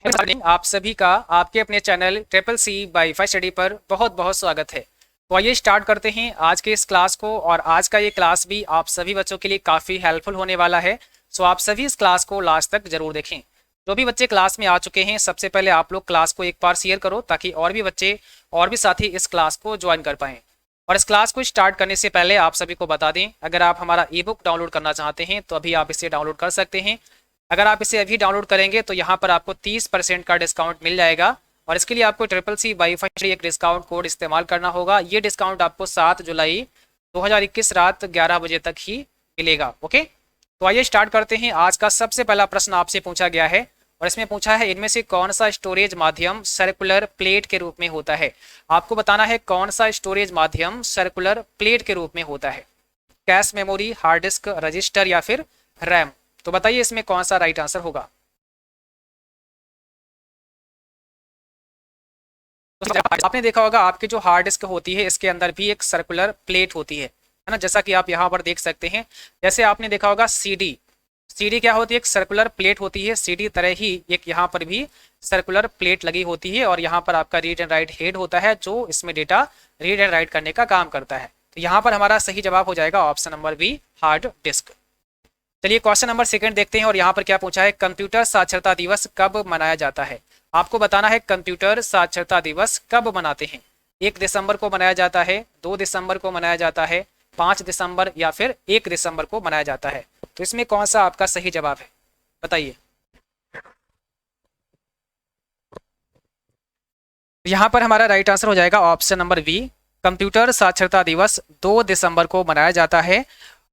आप सभी का आपके अपने channel triple C wifi study पर बहुत बहुत स्वागत है। तो आइए स्टार्ट करते हैं आज के इस क्लास को। और आज का ये क्लास भी आप सभी बच्चों के लिए काफ़ी हेल्पफुल होने वाला है। सो आप सभी इस क्लास को लास्ट तक जरूर देखें। जो भी बच्चे क्लास में आ चुके हैं, सबसे पहले आप लोग क्लास को एक बार शेयर करो ताकि और भी बच्चे और भी साथी इस क्लास को ज्वाइन कर पाएँ। और इस क्लास को स्टार्ट करने से पहले आप सभी को बता दें, अगर आप हमारा ई बुक डाउनलोड करना चाहते हैं तो अभी आप इसे डाउनलोड कर सकते हैं। अगर आप इसे अभी डाउनलोड करेंगे तो यहाँ पर आपको 30% का डिस्काउंट मिल जाएगा। और इसके लिए आपको ट्रिपल सी वाईफाई एक डिस्काउंट कोड इस्तेमाल करना होगा। ये डिस्काउंट आपको 7 जुलाई 2021 रात 11 बजे तक ही मिलेगा। ओके, तो आइए स्टार्ट करते हैं। आज का सबसे पहला प्रश्न आपसे पूछा गया है और इसमें पूछा है, इनमें से कौन सा स्टोरेज माध्यम सर्कुलर प्लेट के रूप में होता है। आपको बताना है कौन सा स्टोरेज माध्यम सर्कुलर प्लेट के रूप में होता है। Cache memory, hard disk, register या फिर रैम। तो बताइए इसमें कौन सा राइट आंसर होगा। तो आपने देखा होगा आपकी जो हार्ड डिस्क होती है इसके अंदर भी एक सर्कुलर प्लेट होती है ना, जैसा कि आप यहाँ पर देख सकते हैं। जैसे आपने देखा होगा सीडी, सीडी क्या होती है, एक सर्कुलर प्लेट होती है। सीडी तरह ही एक यहाँ पर भी सर्कुलर प्लेट लगी होती है और यहाँ पर आपका रीड एंड राइट हेड होता है जो इसमें डेटा रीड एंड राइट करने का काम करता है। तो यहाँ पर हमारा सही जवाब हो जाएगा option number B, hard disk. चलिए क्वेश्चन नंबर सेकंड देखते हैं और यहाँ पर क्या पूछा है, कंप्यूटर साक्षरता दिवस कब मनाया जाता है। आपको बताना है कंप्यूटर साक्षरता दिवस कब मनाते हैं। 1 दिसंबर को मनाया जाता है, 2 दिसंबर को मनाया जाता है, 5 दिसंबर या फिर 1 दिसंबर को मनाया जाता है। तो इसमें कौन सा आपका सही जवाब है, बताइए। यहाँ पर हमारा राइट आंसर हो जाएगा ऑप्शन नंबर बी, कंप्यूटर साक्षरता दिवस 2 दिसंबर को मनाया जाता है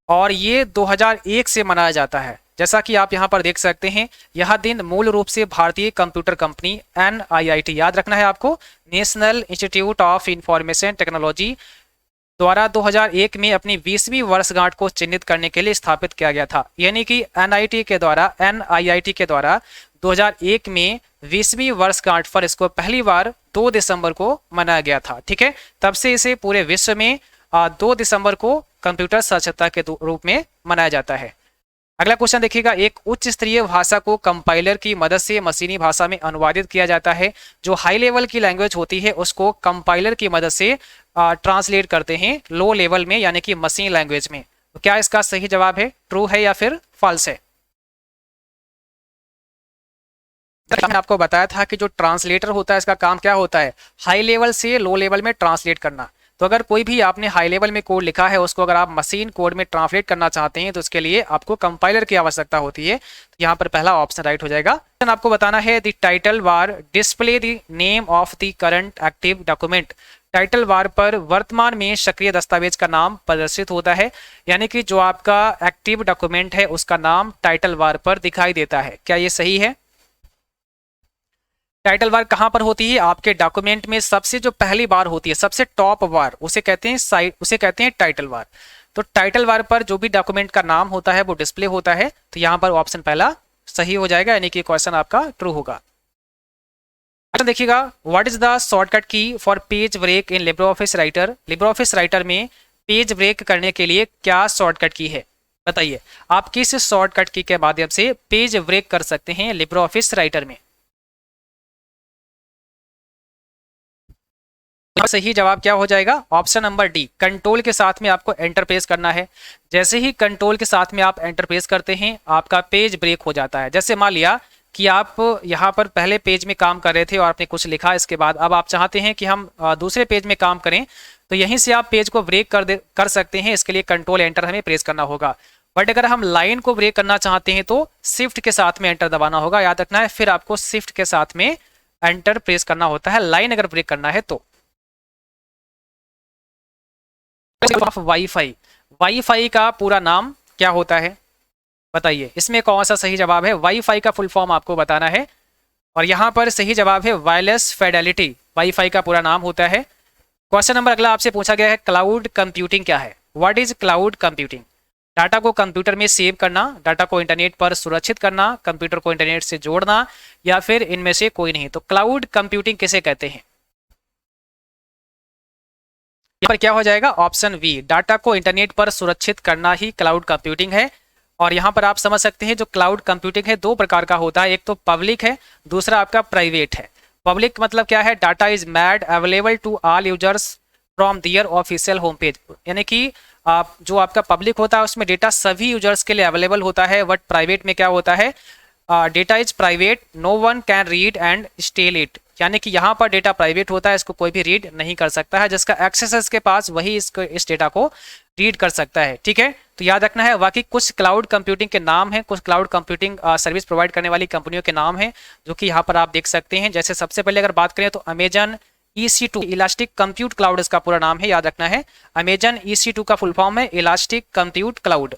और ये 2001 से मनाया जाता है। जैसा कि आप यहाँ पर देख सकते हैं, यह दिन मूल रूप से भारतीय कंप्यूटर कंपनी NIIT, याद रखना है आपको, national institute of information technology द्वारा 2001 में अपनी 20वीं वर्षगांठ को चिन्हित करने के लिए स्थापित किया गया था। यानी कि NIIT के द्वारा 2001 में 20वीं वर्षगांठ पर इसको पहली बार 2 दिसंबर को मनाया गया था। ठीक है, तब से इसे पूरे विश्व में 2 दिसंबर को कंप्यूटर साक्षरता के रूप में मनाया जाता है। अगला क्वेश्चन देखिएगा, एक उच्च स्तरीय भाषा को कंपाइलर की मदद से मशीनी भाषा में अनुवादित किया जाता है। जो हाई लेवल की लैंग्वेज होती है उसको कंपाइलर की मदद से ट्रांसलेट करते हैं लो लेवल में, यानी कि मशीन लैंग्वेज में। तो क्या इसका सही जवाब है, ट्रू है या फिर फॉल्स है। मैंने आपको बताया था कि जो ट्रांसलेटर होता है इसका काम क्या होता है, हाई लेवल से लो लेवल में ट्रांसलेट करना। तो अगर कोई भी आपने हाई लेवल में कोड लिखा है उसको अगर आप मशीन कोड में ट्रांसलेट करना चाहते हैं तो उसके लिए आपको कंपाइलर की आवश्यकता होती है। तो यहाँ पर पहला ऑप्शन राइट हो जाएगा। आपको बताना है the title bar display the name of the current active document. Title bar पर वर्तमान में सक्रिय दस्तावेज का नाम प्रदर्शित होता है, यानी कि जो आपका एक्टिव डॉक्यूमेंट है उसका नाम टाइटल बार पर दिखाई देता है। क्या ये सही है। टाइटल बार कहां पर होती है, आपके डॉक्यूमेंट में सबसे जो पहली बार होती है, सबसे टॉप बार, उसे कहते हैं साइड, उसे कहते हैं टाइटल बार। तो टाइटल बार पर जो भी डॉक्यूमेंट का नाम होता है वो डिस्प्ले होता है। तो यहां पर ऑप्शन पहला सही हो जाएगा, यानी कि क्वेश्चन आपका ट्रू होगा। अच्छा देखिएगा, what is the shortcut key for page break in Libre Office Writer. Libre Office Writer में पेज ब्रेक करने के लिए क्या शॉर्टकट की है, बताइए। आप किस शॉर्टकट की के माध्यम से पेज ब्रेक कर सकते हैं लिब्रे ऑफिस राइटर में। सही जवाब क्या हो जाएगा, ऑप्शन नंबर डी, कंट्रोल के साथ में आपको एंटर प्रेस करना है। जैसे ही कंट्रोल के साथ में आप एंटर प्रेस करते हैं आपका पेज ब्रेक हो जाता है। जैसे मान लिया कि आप यहाँ पर पहले पेज में काम कर रहे थे और आपने कुछ लिखा, इसके बाद अब आप चाहते हैं कि हम दूसरे पेज में काम करें, तो यहीं से आप पेज को ब्रेक कर सकते हैं। इसके लिए कंट्रोल एंटर हमें प्रेस करना होगा। बट अगर हम लाइन को ब्रेक करना चाहते हैं तो शिफ्ट के साथ में एंटर दबाना होगा, याद रखना है। फिर आपको शिफ्ट के साथ में एंटर प्रेस करना होता है लाइन अगर ब्रेक करना है तो। वाईफाई, वाईफाई का पूरा नाम क्या होता है, बताइए। इसमें कौन सा सही जवाब है, वाईफाई का फुल फॉर्म आपको बताना है। और यहाँ पर सही जवाब है वायरलेस फिडेलिटी, वाईफाई का पूरा नाम होता है। क्वेश्चन नंबर अगला आपसे पूछा गया है, क्लाउड कंप्यूटिंग क्या है। What is cloud computing. Data को कंप्यूटर में सेव करना, डाटा को इंटरनेट पर सुरक्षित करना, कंप्यूटर को इंटरनेट से जोड़ना, या फिर इनमें से कोई नहीं। तो क्लाउड कंप्यूटिंग किसे कहते हैं। यहाँ पर क्या हो जाएगा, ऑप्शन बी, डाटा को इंटरनेट पर सुरक्षित करना ही क्लाउड कंप्यूटिंग है। और यहाँ पर आप समझ सकते हैं जो क्लाउड कंप्यूटिंग है दो प्रकार का होता है, एक तो पब्लिक है, दूसरा आपका प्राइवेट है। पब्लिक मतलब क्या है, data is made available to all users from their official home page, यानी कि आप जो आपका पब्लिक होता है उसमें डेटा सभी यूजर्स के लिए अवेलेबल होता है। बट प्राइवेट में क्या होता है, data is private, no one can read and steal it, यानी कि यहाँ पर डेटा प्राइवेट होता है, इसको कोई भी रीड नहीं कर सकता है, जिसका एक्सेस है इसके पास वही इस डेटा को रीड कर सकता है। ठीक है, तो याद रखना है। बाकी कुछ क्लाउड कंप्यूटिंग के नाम हैं, कुछ क्लाउड कंप्यूटिंग सर्विस प्रोवाइड करने वाली कंपनियों के नाम हैं जो कि यहाँ पर आप देख सकते हैं। जैसे सबसे पहले अगर बात करें तो Amazon EC2, elastic compute cloud इसका पूरा नाम है, याद रखना है। अमेजन EC2 का फुल फॉर्म है इलास्टिक कंप्यूट क्लाउड।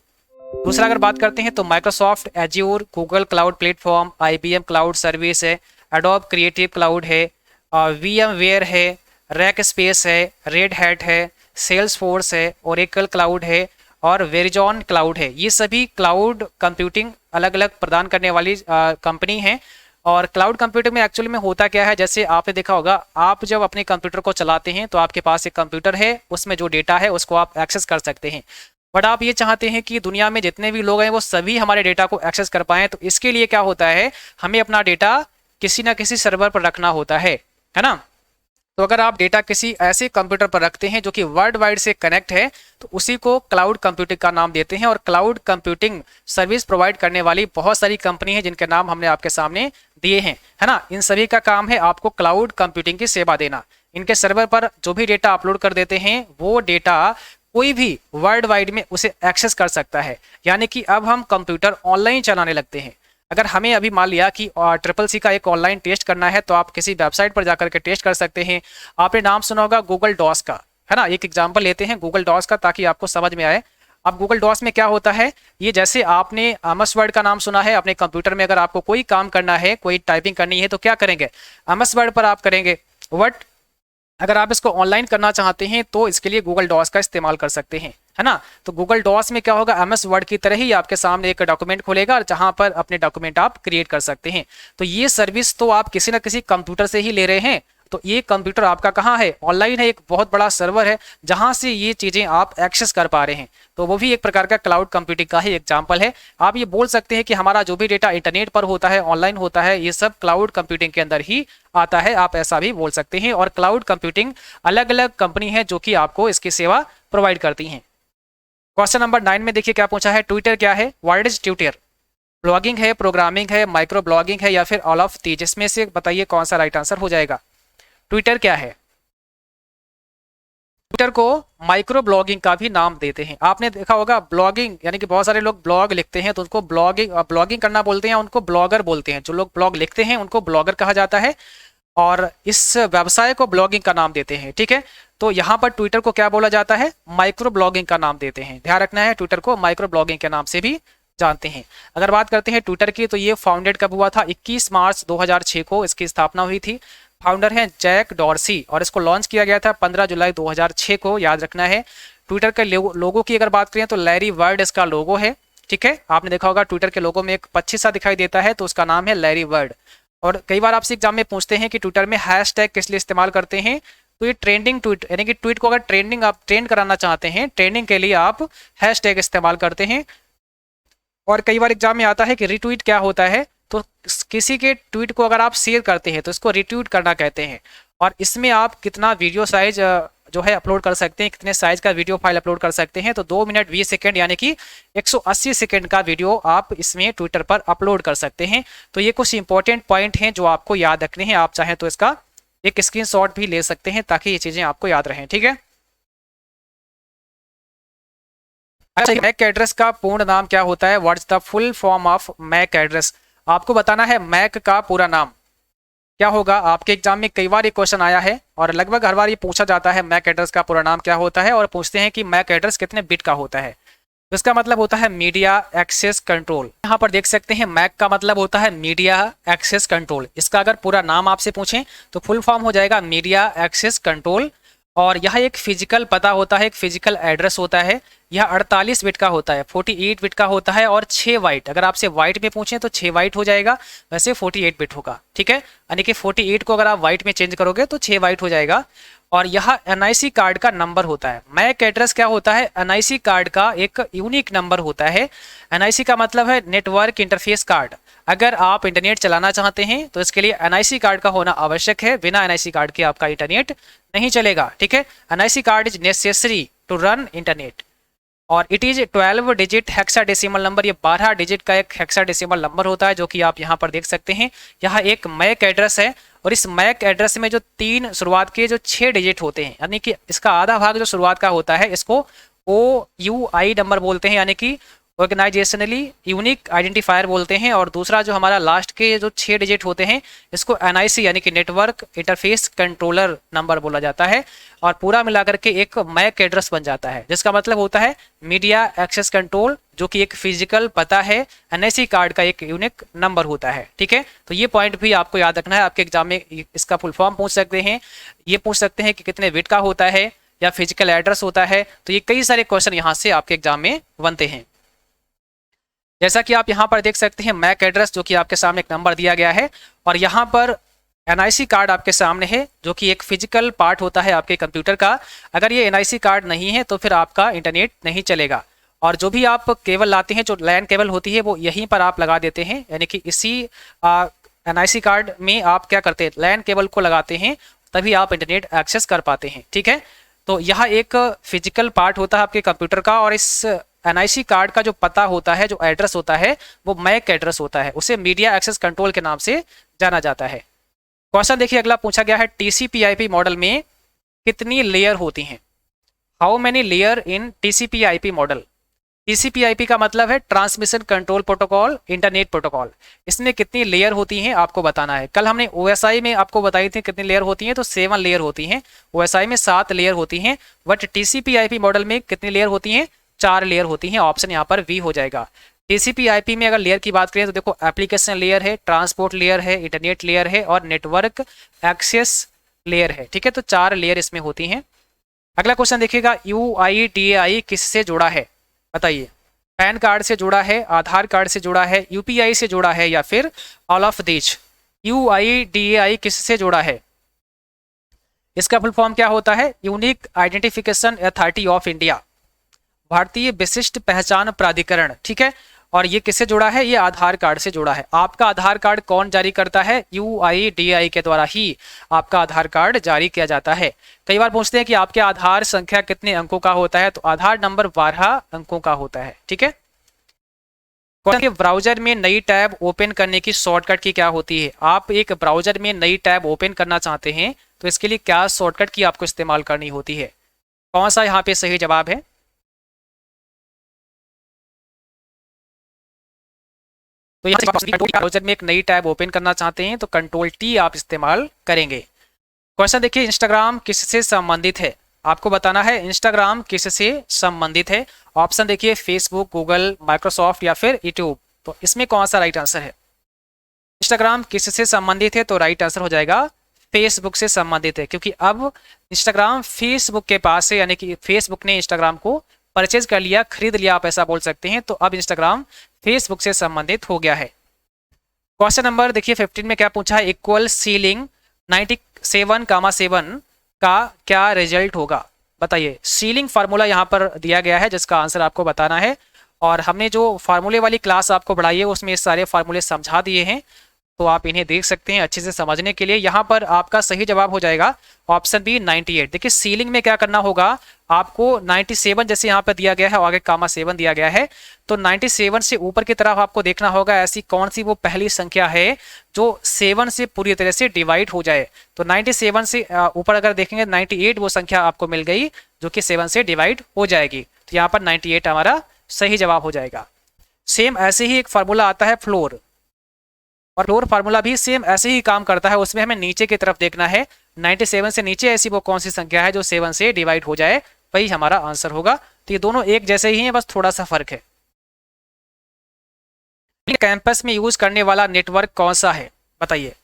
दूसरा अगर बात करते हैं तो Microsoft azure, Google cloud platform, IBM cloud service है, एडोब क्रिएटिव क्लाउड है, VMware है, रैक स्पेस है, रेड हैट है, सेल्सफोर्स है, ओरेकल क्लाउड है और वेरिजॉन क्लाउड है। ये सभी क्लाउड कंप्यूटिंग अलग अलग प्रदान करने वाली कंपनी हैं। और क्लाउड कंप्यूटिंग में एक्चुअली में होता क्या है, जैसे आपने देखा होगा, आप जब अपने कंप्यूटर को चलाते हैं तो आपके पास एक कंप्यूटर है, उसमें जो डेटा है उसको आप एक्सेस कर सकते हैं। बट आप ये चाहते हैं कि दुनिया में जितने भी लोग हैं वो सभी हमारे डेटा को एक्सेस कर पाएं, तो इसके लिए क्या होता है, हमें अपना डेटा किसी ना किसी सर्वर पर रखना होता है ना। तो अगर आप डेटा किसी ऐसे कंप्यूटर पर रखते हैं जो कि वर्ल्ड वाइड से कनेक्ट है, तो उसी को क्लाउड कंप्यूटिंग का नाम देते हैं। और क्लाउड कंप्यूटिंग सर्विस प्रोवाइड करने वाली बहुत सारी कंपनी है जिनके नाम हमने आपके सामने दिए हैं, है ना। इन सभी का काम है आपको क्लाउड कंप्यूटिंग की सेवा देना। इनके सर्वर पर जो भी डेटा अपलोड कर देते हैं वो डेटा कोई भी वर्ल्ड वाइड में उसे एक्सेस कर सकता है, यानी कि अब हम कंप्यूटर ऑनलाइन चलाने लगते हैं। अगर हमें अभी मान लिया कि CCC का एक ऑनलाइन टेस्ट करना है तो आप किसी वेबसाइट पर जाकर के टेस्ट कर सकते हैं। आपने नाम सुना होगा गूगल डॉस का, है ना। एक एग्जांपल लेते हैं गूगल डॉस का ताकि आपको समझ में आए। अब गूगल डॉस में क्या होता है, ये जैसे आपने MS वर्ड का नाम सुना है, अपने कंप्यूटर में अगर आपको कोई काम करना है, कोई टाइपिंग करनी है तो क्या करेंगे, MS वर्ड पर आप करेंगे। बट अगर आप इसको ऑनलाइन करना चाहते हैं तो इसके लिए गूगल डॉस का इस्तेमाल कर सकते हैं, है ना। तो गूगल डॉस में क्या होगा, MS वर्ड की तरह ही आपके सामने एक डॉक्यूमेंट खुलेगा और जहां पर अपने डॉक्यूमेंट आप क्रिएट कर सकते हैं। तो ये सर्विस तो आप किसी ना किसी कंप्यूटर से ही ले रहे हैं। तो ये कंप्यूटर आपका कहाँ है, ऑनलाइन है, एक बहुत बड़ा सर्वर है जहां से ये चीजें आप एक्सेस कर पा रहे हैं। तो वो भी एक प्रकार का क्लाउड कंप्यूटिंग का ही एग्जाम्पल है। आप ये बोल सकते हैं कि हमारा जो भी डेटा इंटरनेट पर होता है, ऑनलाइन होता है, ये सब क्लाउड कंप्यूटिंग के अंदर ही आता है, आप ऐसा भी बोल सकते हैं। और क्लाउड कंप्यूटिंग अलग अलग कंपनी है जो कि आपको इसकी सेवा प्रोवाइड करती हैं। क्वेश्चन नंबर 9 में देखिए क्या पूछा है, ट्विटर क्या है, व्हाट इज ट्विटर। ब्लॉगिंग है, प्रोग्रामिंग है, माइक्रो ब्लॉगिंग है या फिर ऑल ऑफ दीज, इसमें से बताइए कौन सा राइट आंसर हो जाएगा। ट्विटर क्या है, ट्विटर को माइक्रो ब्लॉगिंग का भी नाम देते हैं। आपने देखा होगा ब्लॉगिंग, यानी कि बहुत सारे लोग ब्लॉग लिखते हैं तो उनको ब्लॉगिंग करना बोलते हैं, उनको ब्लॉगर बोलते हैं। जो लोग ब्लॉग लिखते हैं उनको ब्लॉगर कहा जाता है और इस व्यवसाय को ब्लॉगिंग का नाम देते हैं। ठीक है, तो यहाँ पर ट्विटर को क्या बोला जाता है, माइक्रो ब्लॉगिंग का नाम देते हैं। ध्यान रखना है, ट्विटर को माइक्रो ब्लॉगिंग के नाम से भी जानते हैं। अगर बात करते हैं ट्विटर की तो ये फाउंडेड कब हुआ था, 21 मार्च 2006 को इसकी स्थापना हुई थी। फाउंडर हैं जैक डॉर्सी और इसको लॉन्च किया गया था 15 जुलाई 2006 को, याद रखना है। ट्विटर के लोगो की अगर बात करें तो लैरी वर्ड इसका लोगो है। ठीक है, आपने देखा होगा ट्विटर के लोगो में एक पक्षी सा दिखाई देता है तो उसका नाम है लैरी वर्ड। और कई बार आपसे एग्जाम में पूछते हैं कि ट्विटर में हैशटैग किस लिए इस्तेमाल करते हैं, तो ये ट्रेंडिंग ट्वीट, यानी कि ट्वीट को अगर ट्रेंडिंग आप ट्रेंड कराना चाहते हैं, ट्रेंडिंग के लिए आप हैशटैग इस्तेमाल करते हैं। और कई बार एग्जाम में आता है कि रिट्वीट क्या होता है, तो किसी के ट्वीट को अगर आप शेयर करते हैं तो इसको रिट्वीट करना कहते हैं। और इसमें आप कितना वीडियो साइज जो है अपलोड कर सकते हैं, कितने साइज का वीडियो फाइल अपलोड कर सकते हैं, तो 2 मिनट 20 सेकेंड यानी कि 180 सेकेंड का वीडियो आप इसमें ट्विटर पर अपलोड कर सकते हैं। तो ये कुछ इंपॉर्टेंट पॉइंट हैं जो आपको याद रखने हैं। आप चाहें तो इसका एक स्क्रीनशॉट भी ले सकते हैं ताकि ये चीजें आपको याद रहें। ठीक है, अच्छा, मैक एड्रेस का पूर्ण नाम क्या होता है, what's the full form of MAC address. आपको बताना है मैक का पूरा नाम क्या होगा। आपके एग्जाम में कई बार ये क्वेश्चन आया है और लगभग हर बार ये पूछा जाता है मैक एड्रेस का पूरा नाम क्या होता है, और पूछते हैं कि मैक एड्रेस कितने बिट का होता है। तो इसका मतलब होता है मीडिया एक्सेस कंट्रोल। यहाँ पर देख सकते हैं मैक का मतलब होता है मीडिया एक्सेस कंट्रोल। इसका अगर पूरा नाम आपसे पूछें तो फुल फॉर्म हो जाएगा मीडिया एक्सेस कंट्रोल। और यह एक फिजिकल पता होता है, एक फिजिकल एड्रेस होता है। यह 48 बिट का होता है, 48 बिट का होता है और 6 बाइट। अगर आपसे वाइट में पूछें तो 6 बाइट हो जाएगा, वैसे 48 बिट होगा। ठीक है, यानी कि 48 को अगर आप वाइट में चेंज करोगे तो 6 बाइट हो जाएगा। और यह एनआईसी कार्ड का नंबर होता है। मैक एड्रेस क्या होता है? एनआईसी कार्ड का एक यूनिक नंबर होता है। एनआईसी का मतलब है नेटवर्क इंटरफेस कार्ड। अगर आप इंटरनेट चलाना चाहते हैं तो इसके लिए एनआईसी कार्ड का होना आवश्यक है। बिना एनआईसी कार्ड के आपका इंटरनेट नहीं चलेगा, ठीक है। NIC card is necessary to run internet और it is 12 digit hexadecimal number. ये 12 डिजिट का एक हेक्साडेसिमल नंबर होता है, जो कि आप यहाँ पर देख सकते हैं। यह एक मैक एड्रेस है और इस मैक एड्रेस में जो 3 शुरुआत के जो 6 डिजिट होते हैं, यानी कि इसका आधा भाग जो शुरुआत का होता है, इसको OUI नंबर बोलते हैं, यानी कि ऑर्गेनाइजेशनली यूनिक आइडेंटिफायर बोलते हैं। और दूसरा जो हमारा लास्ट के जो 6 डिजिट होते हैं, इसको एनआईसी यानी कि नेटवर्क इंटरफेस कंट्रोलर नंबर बोला जाता है। और पूरा मिलाकर के एक मैक एड्रेस बन जाता है, जिसका मतलब होता है मीडिया एक्सेस कंट्रोल, जो कि एक फिजिकल पता है। एनआईसी कार्ड का एक यूनिक नंबर होता है, ठीक है। तो ये पॉइंट भी आपको याद रखना है। आपके एग्जाम में इसका फुल फॉर्म पूछ सकते हैं, ये पूछ सकते हैं कि कितने बिट का होता है या फिजिकल एड्रेस होता है। तो ये कई सारे क्वेश्चन यहाँ से आपके एग्जाम में बनते हैं। जैसा कि आप यहाँ पर देख सकते हैं मैक एड्रेस, जो कि आपके सामने एक नंबर दिया गया है, और यहाँ पर एनआईसी कार्ड आपके सामने है, जो कि एक फिजिकल पार्ट होता है आपके कंप्यूटर का। अगर ये एनआईसी कार्ड नहीं है तो फिर आपका इंटरनेट नहीं चलेगा। और जो भी आप केबल लाते हैं, जो लैन केबल होती है, वो यहीं पर आप लगा देते हैं, यानी कि इसी एनआईसी कार्ड में आप क्या करते हैं, लैन केबल को लगाते हैं, तभी आप इंटरनेट एक्सेस कर पाते हैं, ठीक है। तो यह एक फिजिकल पार्ट होता है आपके कंप्यूटर का, और इस एनआईसी कार्ड का जो पता होता है, जो एड्रेस होता है, वो मैक एड्रेस होता है। उसे मीडिया एक्सेस कंट्रोल के नाम से जाना जाता है। क्वेश्चन देखिए अगला पूछा गया है, टीसीपी/आईपी मॉडल में कितनी लेयर होती हैं? How many layer in टीसीपी/आईपी model? टीसीपी/आईपी का मतलब है transmission control protocol, internet protocol. इसमें कितनी लेयर होती हैं आपको बताना है। कल हमने ओएसआई में आपको बताई थी कितनी लेयर होती हैं, तो 7 लेयर होती हैं। ओएसआई में 7 लेयर होती हैं, बट टीसीपी/आईपी मॉडल में कितनी लेयर होती हैं? 4 लेयर होती हैं। ऑप्शन यहाँ पर बी हो जाएगा। टीसीपी/आईपी में अगर लेयर की बात करें तो देखो, एप्लीकेशन लेयर है, ट्रांसपोर्ट लेयर है, इंटरनेट लेयर है और नेटवर्क एक्सेस लेयर है, ठीक है। तो 4 लेयर इसमें होती हैं। अगला क्वेश्चन देखिएगा, UIDAI किससे जुड़ा है? बताइए। पैन कार्ड से जुड़ा है, आधार कार्ड से जुड़ा है, यूपीआई से जुड़ा है, या फिर ऑल ऑफ दिस? UIDAI किससे जुड़ा है? इसका फुल फॉर्म क्या होता है? Unique identification authority of India, भारतीय विशिष्ट पहचान प्राधिकरण, ठीक है। और ये किससे जुड़ा है? ये आधार कार्ड से जुड़ा है। आपका आधार कार्ड कौन जारी करता है? UIDAI के द्वारा ही आपका आधार कार्ड जारी किया जाता है। कई बार पूछते हैं कि आपके आधार संख्या कितने अंकों का होता है, तो आधार नंबर 12 अंकों का होता है, ठीक है। ब्राउजर में नई टैब ओपन करने की शॉर्टकट की क्या होती है? आप एक ब्राउजर में नई टैब ओपन करना चाहते हैं तो इसके लिए क्या शॉर्टकट की आपको इस्तेमाल करनी होती है? कौन सा यहाँ पे सही जवाब है? तो यहाँ ब्राउजर में एक नई टैब ओपन करना चाहते हैं तो Ctrl+T आप इस्तेमाल करेंगे। क्वेश्चन देखिए, इंस्टाग्राम किससे संबंधित है? आपको बताना है इंस्टाग्राम किससे संबंधित है। ऑप्शन देखिए, फेसबुक, गूगल, माइक्रोसॉफ्ट या फिर यूट्यूब। तो इसमें कौन सा राइट आंसर है? इंस्टाग्राम किससे संबंधित है, तो राइट आंसर हो जाएगा फेसबुक से संबंधित है, क्योंकि अब इंस्टाग्राम फेसबुक के पास है, यानी कि फेसबुक ने इंस्टाग्राम को परचेज कर लिया, खरीद लिया, आप ऐसा बोल सकते हैं। तो अब इंस्टाग्राम फेसबुक से संबंधित हो गया है। क्वेश्चन नंबर देखिए 15 में क्या पूछा है, इक्वल सीलिंग 97,7 का क्या रिजल्ट होगा? बताइए। सीलिंग फार्मूला यहाँ पर दिया गया है, जिसका आंसर आपको बताना है। और हमने जो फार्मूले वाली क्लास आपको पढ़ाई है उसमें ये सारे फार्मूले समझा दिए हैं, तो आप इन्हें देख सकते हैं अच्छे से समझने के लिए। यहाँ पर आपका सही जवाब हो जाएगा ऑप्शन बी 98। देखिए सीलिंग में क्या करना होगा, आपको 97 जैसे यहाँ पर दिया गया है, आगे कामा 7 दिया गया है, तो 97 से ऊपर की तरफ आपको देखना होगा ऐसी कौन सी वो पहली संख्या है जो 7 से पूरी तरह से डिवाइड हो जाए। तो 97 से ऊपर अगर देखेंगे 98 वो संख्या आपको मिल गई जो कि 7 से डिवाइड हो जाएगी। तो यहाँ पर 98 हमारा सही जवाब हो जाएगा। सेम ऐसे ही एक फार्मूला आता है फ्लोर, और फ्लोर फार्मूला भी सेम ऐसे ही काम करता है। उसमें हमें नीचे की तरफ देखना है, 97 से नीचे ऐसी वो कौन सी संख्या है जो 7 से डिवाइड हो जाए, वही हमारा आंसर होगा। तो ये दोनों एक जैसे ही हैं, बस थोड़ा सा फर्क है। कैंपस में यूज करने वाला नेटवर्क कौन सा है? बताइए।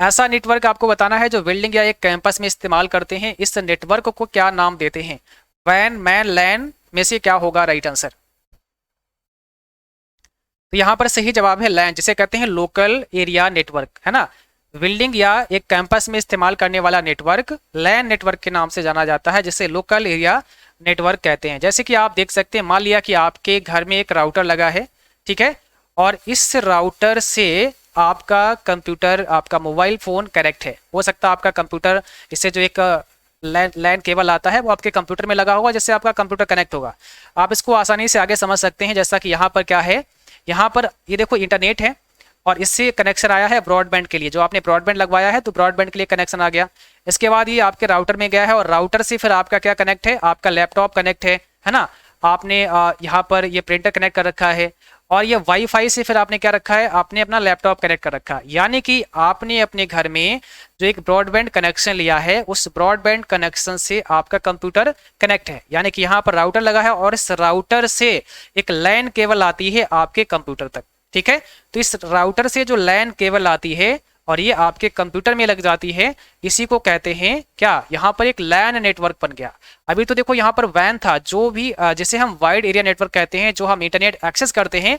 ऐसा नेटवर्क आपको बताना है जो बिल्डिंग या एक कैंपस में इस्तेमाल करते हैं। इस नेटवर्क को क्या नाम देते हैं? वैन, मैन, लैन में से क्या होगा राइट आंसर? तो यहाँ पर सही जवाब है लैन, जिसे कहते हैं लोकल एरिया नेटवर्क, है ना। बिल्डिंग या एक कैंपस में इस्तेमाल करने वाला नेटवर्क लैन नेटवर्क के नाम से जाना जाता है, जिसे लोकल एरिया नेटवर्क कहते हैं। जैसे कि आप देख सकते हैं, मान लिया कि आपके घर में एक राउटर लगा है, ठीक है, और इस राउटर से आपका कंप्यूटर, आपका मोबाइल फ़ोन कनेक्ट है। हो सकता है आपका कंप्यूटर, इससे जो एक लैन केबल आता है वो आपके कंप्यूटर में लगा होगा, जिससे आपका कंप्यूटर कनेक्ट होगा। आप इसको आसानी से आगे समझ सकते हैं, जैसा कि यहाँ पर क्या है, यहाँ पर ये देखो इंटरनेट है और इससे कनेक्शन आया है ब्रॉडबैंड के लिए। जो आपने ब्रॉडबैंड लगवाया है तो ब्रॉडबैंड के लिए कनेक्शन आ गया। इसके बाद ये आपके राउटर में गया है और राउटर से फिर आपका क्या कनेक्ट है, आपका लैपटॉप कनेक्ट है ना। आपने यहाँ पर ये प्रिंटर कनेक्ट कर रखा है और ये वाईफाई से फिर आपने क्या रखा है, आपने अपना लैपटॉप कनेक्ट कर रखा है। यानी कि आपने अपने घर में जो एक ब्रॉडबैंड कनेक्शन लिया है, उस ब्रॉडबैंड कनेक्शन से आपका कंप्यूटर कनेक्ट है। यानी कि यहाँ पर राउटर लगा है और इस राउटर से एक लैन केबल आती है आपके कंप्यूटर तक, ठीक है। तो इस राउटर से जो लैन केबल आती है और ये आपके कंप्यूटर में लग जाती है, इसी को कहते हैं क्या, यहाँ पर एक लैन नेटवर्क बन गया। अभी तो देखो यहाँ पर वैन था, जो भी जिसे हम वाइड एरिया नेटवर्क कहते हैं, जो हम इंटरनेट एक्सेस करते हैं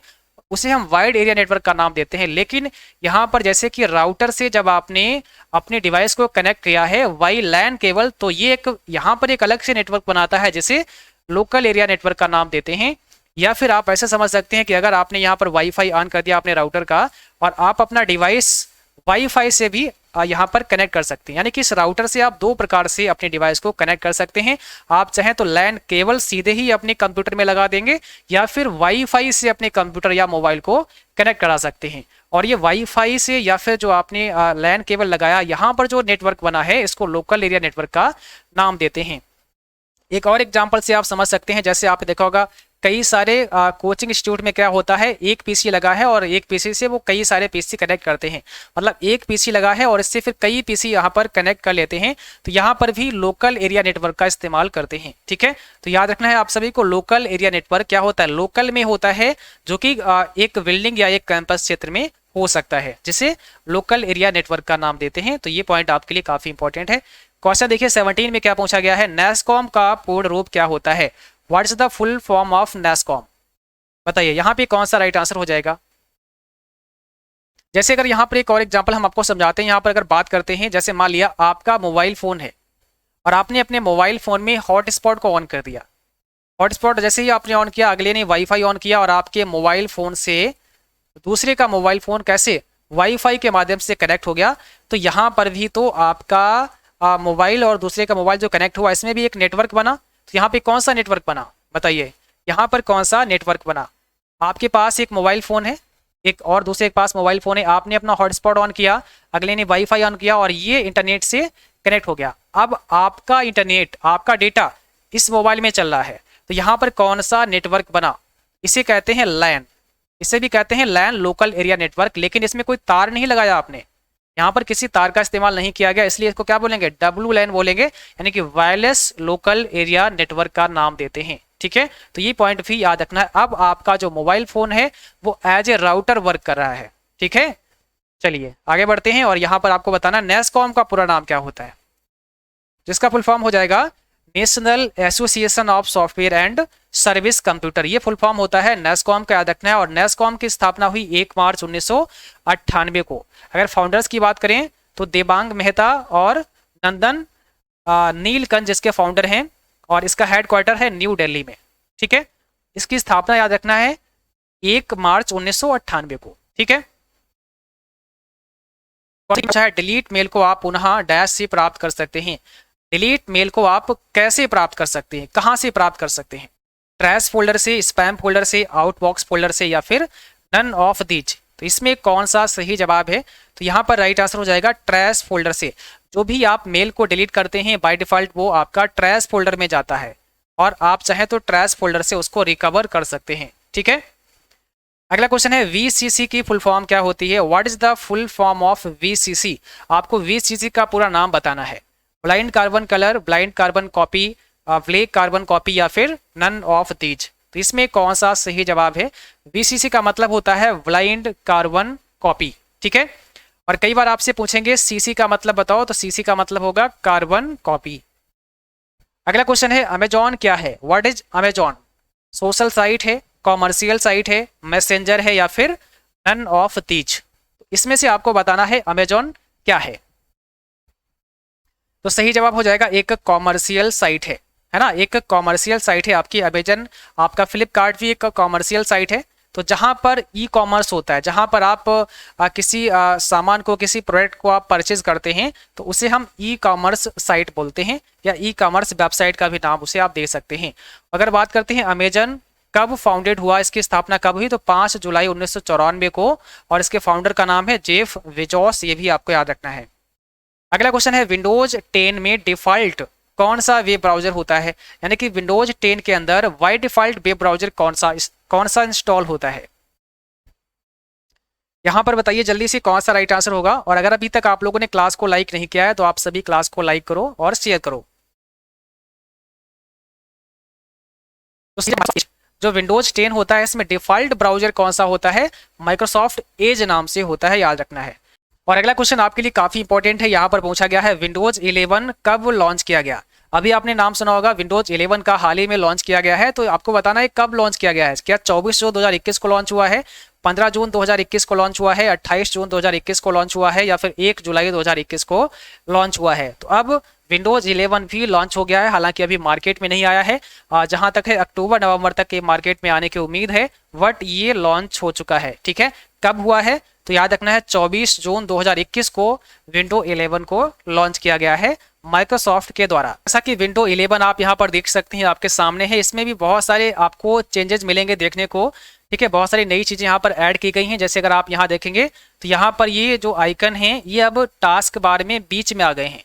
उसे हम वाइड एरिया नेटवर्क का नाम देते हैं। लेकिन यहाँ पर जैसे कि राउटर से जब आपने अपने डिवाइस को कनेक्ट किया है वाई लैन केबल, तो ये एक यहाँ पर एक अलग से नेटवर्क बनाता है, जिसे लोकल एरिया नेटवर्क का नाम देते हैं। या फिर आप ऐसे समझ सकते हैं कि अगर आपने यहाँ पर वाईफाई ऑन कर दिया अपने राउटर का और आप अपना डिवाइस वाईफाई से भी यहाँ पर कनेक्ट कर सकते हैं। यानी कि इस राउटर से आप दो प्रकार से अपने डिवाइस को कनेक्ट कर सकते हैं। आप चाहें तो लैन केबल सीधे ही अपने कंप्यूटर में लगा देंगे या फिर वाईफाई से अपने कंप्यूटर या मोबाइल को कनेक्ट करा सकते हैं। और ये वाईफाई से या फिर जो आपने लैन केबल लगाया, यहाँ पर जो नेटवर्क बना है, इसको लोकल एरिया नेटवर्क का नाम देते हैं। एक और एग्जाम्पल से आप समझ सकते हैं, जैसे आपने देखा होगा कई सारे कोचिंग इंस्टीट्यूट में क्या होता है, एक पीसी लगा है और एक पीसी से वो कई सारे पीसी कनेक्ट करते हैं। मतलब एक पीसी लगा है और इससे फिर कई पीसी यहाँ पर कनेक्ट कर लेते हैं। तो यहाँ पर भी लोकल एरिया नेटवर्क का इस्तेमाल करते हैं, ठीक है। तो याद रखना है आप सभी को, लोकल एरिया नेटवर्क क्या होता है, लोकल में होता है, जो कि एक बिल्डिंग या एक कैंपस क्षेत्र में हो सकता है, जिसे लोकल एरिया नेटवर्क का नाम देते हैं। तो ये पॉइंट आपके लिए काफी इंपॉर्टेंट है। क्वेश्चन देखिए 17 में क्या पूछा गया है, नेस्कॉम का पूर्ण रूप क्या होता है, what is the full form of NASSCOM. बताइए यहाँ पे कौन सा राइट आंसर हो जाएगा। जैसे अगर यहाँ पर एक और एग्जांपल हम आपको समझाते हैं, यहाँ पर अगर बात करते हैं, जैसे मान लिया आपका मोबाइल फोन है और आपने अपने मोबाइल फोन में हॉटस्पॉट को ऑन कर दिया। हॉटस्पॉट जैसे ही आपने ऑन किया, अगले ने वाईफाई ऑन किया और आपके मोबाइल फोन से दूसरे का मोबाइल फोन कैसे वाईफाई के माध्यम से कनेक्ट हो गया। तो यहाँ पर भी तो आपका मोबाइल और दूसरे का मोबाइल जो कनेक्ट हुआ, इसमें भी एक नेटवर्क बना। तो यहाँ पे कौन सा नेटवर्क बना, बताइए यहाँ पर कौन सा नेटवर्क बना। आपके पास एक मोबाइल फोन है, एक और दूसरे के पास मोबाइल फोन है, आपने अपना हॉटस्पॉट ऑन किया, अगले ने वाईफाई ऑन किया और ये इंटरनेट से कनेक्ट हो गया। अब आपका इंटरनेट, आपका डेटा इस मोबाइल में चल रहा है, तो यहाँ पर कौन सा नेटवर्क बना, इसे कहते हैं लैन। इसे भी कहते हैं लैन, लोकल एरिया नेटवर्क। लेकिन इसमें कोई तार नहीं लगाया आपने, यहाँ पर किसी तार का इस्तेमाल नहीं किया गया, इसलिए इसको क्या बोलेंगे, डब्ल्यू लैन बोलेंगे, यानी कि वायरलेस लोकल एरिया नेटवर्क का नाम देते हैं, ठीक है। तो ये पॉइंट भी याद रखना है। अब आपका जो मोबाइल फोन है वो एज ए राउटर वर्क कर रहा है, ठीक है। चलिए आगे बढ़ते हैं और यहाँ पर आपको बताना नेस्कॉम का पूरा नाम क्या होता है, जिसका फुल फॉर्म हो जाएगा national association of software and service computer. ये फुल फॉर्म होता है नेस्कॉम का, याद रखना है। और नेस्कॉम की स्थापना हुई 1 मार्च 1998 को। अगर फाउंडर्स की बात करें तो देबांग मेहता और नंदन नीलकंठ इसके फाउंडर हैं और इसका हेडक्वार्टर है न्यू दिल्ली में, ठीक है। इसकी स्थापना याद रखना है 1 मार्च 1998 को, ठीक है। डिलीट मेल को आप पुनः डैश से प्राप्त कर सकते हैं। डिलीट मेल को आप कैसे प्राप्त कर सकते हैं, कहां से प्राप्त कर सकते हैं, ट्रैश फोल्डर से, स्पैम फोल्डर से, आउटबॉक्स फोल्डर से, या फिर नन ऑफ दीज। तो इसमें कौन सा सही जवाब है, तो यहाँ पर राइट आंसर हो जाएगा ट्रैश फोल्डर से। जो भी आप मेल को डिलीट करते हैं बाय डिफॉल्ट वो आपका ट्रैश फोल्डर में जाता है और आप चाहें तो ट्रैश फोल्डर से उसको रिकवर कर सकते हैं, ठीक है। अगला क्वेश्चन है VCC की फुल फॉर्म क्या होती है, what is the full form of VCC। आपको VCC का पूरा नाम बताना है, blind carbon colour, blind carbon copy, black carbon copy, या फिर नन ऑफ दीज। तो इसमें कौन सा सही जवाब है, VCC का मतलब होता है ब्लाइंड कार्बन कॉपी, ठीक है। और कई बार आपसे पूछेंगे CC का मतलब बताओ, तो CC का मतलब होगा कार्बन कॉपी। अगला क्वेश्चन है अमेजॉन क्या है, what is Amazon. Social site है, कॉमर्शियल साइट है, मैसेंजर है, या फिर नन ऑफ दीज। इसमें से आपको बताना है अमेजॉन क्या है? तो सही जवाब हो जाएगा एक कॉमर्शियल साइट है ना, एक कॉमर्शियल साइट है आपकी अमेजन, आपका फ्लिपकार्ट भी एक कॉमर्शियल साइट है। तो जहां पर ई कॉमर्स होता है, जहां पर आप किसी सामान को, किसी प्रोडक्ट को आप परचेज करते हैं, तो उसे हम ई कॉमर्स साइट बोलते हैं, या ई कॉमर्स वेबसाइट का भी नाम उसे आप दे सकते हैं। अगर बात करते हैं अमेजन कब फाउंडेड हुआ, इसकी स्थापना कब हुई, तो 5 जुलाई 1994 को, और इसके फाउंडर का नाम है जेफ बेजोस, ये भी आपको याद रखना है। अगला क्वेश्चन है विंडोज 10 में डिफॉल्ट कौन सा वेब ब्राउजर होता है, यानी कि विंडोज 10 के अंदर बाय डिफॉल्ट वेब ब्राउजर कौन सा इंस्टॉल होता है? यहां पर बताइए जल्दी से कौन सा राइट आंसर होगा। और अगर अभी तक आप लोगों ने क्लास को लाइक नहीं किया है तो आप सभी क्लास को लाइक करो और शेयर करो। तो जो विंडोज 10 होता है इसमें डिफॉल्ट ब्राउजर कौन सा होता है, माइक्रोसॉफ्ट एज नाम से होता है, याद रखना है। और अगला क्वेश्चन आपके लिए काफी इंपॉर्टेंट है, यहाँ पर पूछा गया है विंडोज 11 कब लॉन्च किया गया। अभी आपने नाम सुना होगा, विंडोज 11 का हाल ही में लॉन्च किया गया है, तो आपको बताना है कब लॉन्च किया गया है। क्या 24 जून 2021 को लॉन्च हुआ है, 15 जून 2021 को लॉन्च हुआ है, 28 जून 2021 को लॉन्च हुआ है, या फिर 1 जुलाई 2021 को लॉन्च हुआ है। तो अब विंडोज 11 भी लॉन्च हो गया है, हालांकि अभी मार्केट में नहीं आया है, जहां तक है अक्टूबर नवंबर तक के मार्केट में आने की उम्मीद है, बट ये लॉन्च हो चुका है। ठीक है, कब हुआ है तो याद रखना है 24 जून 2021 को विंडो 11 को लॉन्च किया गया है माइक्रोसॉफ्ट के द्वारा। जैसा कि विंडो 11 आप यहां पर देख सकते हैं, आपके सामने है, इसमें भी बहुत सारे आपको चेंजेस मिलेंगे देखने को। ठीक है, बहुत सारी नई चीजें यहाँ पर ऐड की गई हैं। जैसे अगर आप यहाँ देखेंगे तो यहाँ पर ये जो आइकन है ये अब टास्क बार में बीच में आ गए हैं,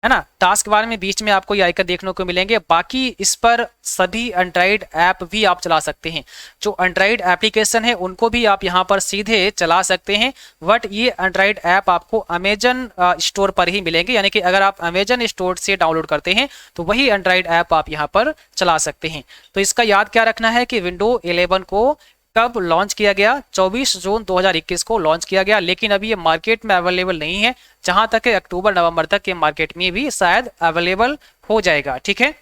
है ना, टास्क बार में बीच में आपको ये आइकन देखने को मिलेंगे। बाकी इस पर सभी एंड्रॉइड ऐप भी आप चला सकते हैं, जो एंड्रॉइड एप्लीकेशन है उनको भी आप यहाँ पर सीधे चला सकते हैं, बट ये एंड्रॉइड ऐप आपको अमेजन स्टोर पर ही मिलेंगे, यानी कि अगर आप अमेजन स्टोर से डाउनलोड करते हैं तो वही एंड्रॉइड ऐप आप यहाँ पर चला सकते हैं। तो इसका याद क्या रखना है कि विंडो 11 को कब लॉन्च किया गया, 24 जून 2021 को लॉन्च किया गया, लेकिन अभी ये मार्केट में अवेलेबल नहीं है, जहां तक है अक्टूबर नवंबर तक के मार्केट में भी शायद अवेलेबल हो जाएगा। ठीक है,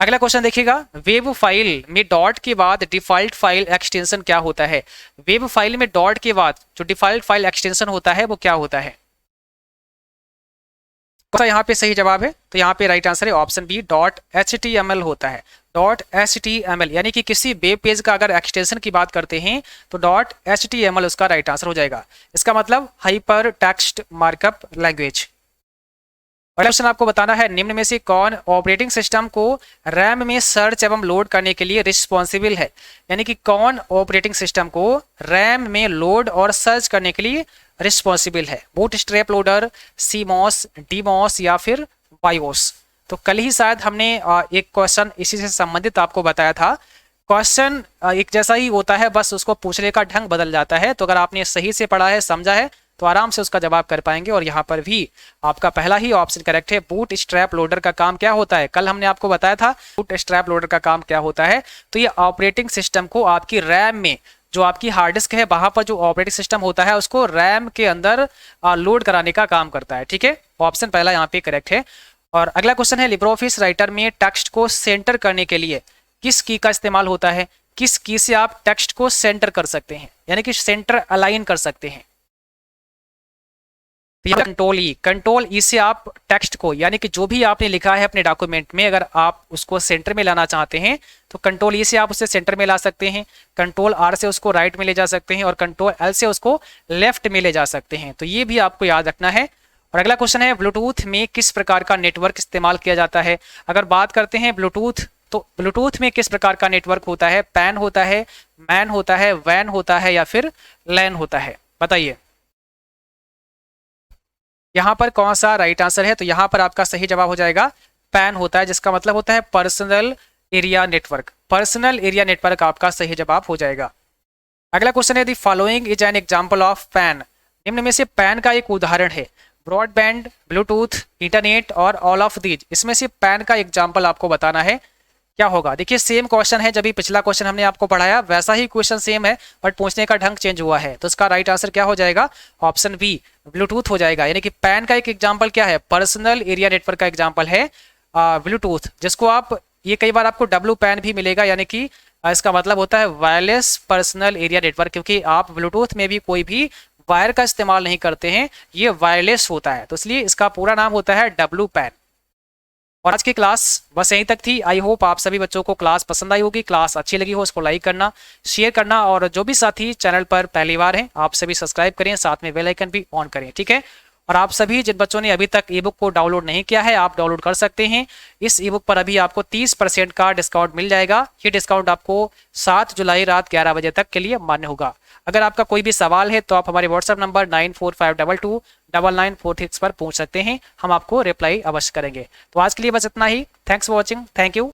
अगला क्वेश्चन देखिएगा, वेब फाइल में डॉट के बाद डिफॉल्ट फाइल एक्सटेंशन क्या होता है। वेब फाइल में डॉट के बाद जो डिफॉल्ट फाइल एक्सटेंशन होता है वो क्या होता है? यहाँ पे सही जवाब है, तो यहाँ पे राइट आंसर है ऑप्शन बी, .html होता है। .html यानी कि किसी वेब पेज का अगर एक्सटेंशन की बात करते हैं तो .html उसका राइट आंसर हो जाएगा। इसका मतलब हाइपर टेक्स्ट मार्कअप लैंग्वेज। और क्वेश्चन आपको बताना है निम्न में से कौन ऑपरेटिंग सिस्टम को रैम में सर्च एवं लोड करने के लिए रिस्पॉन्सिबल है, यानी कि कौन ऑपरेटिंग सिस्टम को रैम में लोड और सर्च करने के लिए रिस्पॉन्सिबल है, बूटस्ट्रैप लोडर, सीमॉस, डीमॉस या फिर बायोस। तो कल ही शायद हमने एक क्वेश्चन इसी से संबंधित आपको बताया था। क्वेश्चन एक जैसा ही होता है, बस उसको पूछने का ढंग बदल जाता है। तो अगर आपने सही से पढ़ा है, समझा है, तो आराम से उसका जवाब कर पाएंगे। और यहाँ पर भी आपका पहला ही ऑप्शन करेक्ट है। बूट स्ट्रैप लोडर का काम क्या होता है, कल हमने आपको बताया था बूट स्ट्रैप लोडर का काम क्या होता है। तो ये ऑपरेटिंग सिस्टम को आपकी रैम में, जो आपकी हार्ड डिस्क है वहां पर जो ऑपरेटिंग सिस्टम होता है उसको रैम के अंदर लोड कराने का काम करता है। ठीक है, ऑप्शन पहला यहाँ पे करेक्ट है। और अगला क्वेश्चन है लिब्रियोफिस राइटर में टेक्स्ट को सेंटर करने के लिए किस की का इस्तेमाल होता है, किस की से आप टेक्स्ट को सेंटर कर सकते हैं, यानी कि सेंटर अलाइन कर सकते हैं। कंट्रोल ई से आप टेक्स्ट को, यानी कि जो भी आपने लिखा है अपने डॉक्यूमेंट में, अगर आप उसको सेंटर में लाना चाहते हैं तो कंट्रोल ई से आप उसे सेंटर में ला सकते हैं, कंट्रोल आर से उसको राइट में ले जा सकते हैं, और कंट्रोल एल से उसको लेफ्ट में ले जा सकते हैं। तो ये भी आपको याद रखना है। और अगला क्वेश्चन है ब्लूटूथ में किस प्रकार का नेटवर्क इस्तेमाल किया जाता है। अगर बात करते हैं ब्लूटूथ, तो ब्लूटूथ में किस प्रकार का नेटवर्क होता है, पैन होता है, मैन होता है, वैन होता है या फिर लैन होता है, बताइए यहाँ पर कौन सा राइट आंसर है। तो यहाँ पर आपका सही जवाब हो जाएगा पैन होता है, जिसका मतलब होता है personal area network. Personal area network आपका सही जवाब हो जाएगा। अगला क्वेश्चन है the following is an example of pan. निम्न में से पैन का एक उदाहरण है, ब्रॉडबैंड, ब्लूटूथ, इंटरनेट और ऑल ऑफ दीज। इसमें से पैन का एग्जाम्पल आपको बताना है, क्या होगा। देखिए सेम क्वेश्चन है, जब भी पिछला क्वेश्चन हमने आपको पढ़ाया वैसा ही क्वेश्चन सेम है, बट पूछने का ढंग चेंज हुआ है। तो इसका राइट आंसर क्या हो जाएगा, ऑप्शन बी, ब्लूटूथ हो जाएगा। यानी कि पैन का एक एग्जांपल क्या है, पर्सनल एरिया नेटवर्क का एग्जांपल है ब्लूटूथ, जिसको आप, ये कई बार आपको डब्ल्यू पैन भी मिलेगा, यानी कि इसका मतलब होता है वायरलेस पर्सनल एरिया नेटवर्क, क्योंकि आप ब्लूटूथ में भी कोई भी वायर का इस्तेमाल नहीं करते हैं, ये वायरलेस होता है, तो इसलिए इसका पूरा नाम होता है डब्लू पेन। और आज की क्लास बस यहीं तक थी। आई होप आप सभी बच्चों को क्लास पसंद आई होगी, क्लास अच्छी लगी हो, उसको लाइक करना, शेयर करना, और जो भी साथी चैनल पर पहली बार हैं आप सभी सब्सक्राइब करें, साथ में बेल आइकन भी ऑन करें, ठीक है। और आप सभी जिन बच्चों ने अभी तक ई बुक को डाउनलोड नहीं किया है, आप डाउनलोड कर सकते हैं। इस ई बुक पर अभी आपको 30% का डिस्काउंट मिल जाएगा। ये डिस्काउंट आपको 7 जुलाई रात 11 बजे तक के लिए मान्य होगा। अगर आपका कोई भी सवाल है तो आप हमारे व्हाट्सएप नंबर 9452299946 पर पूछ सकते हैं, हम आपको रिप्लाई अवश्य करेंगे। तो आज के लिए बस इतना ही। Thanks for watching, thank you.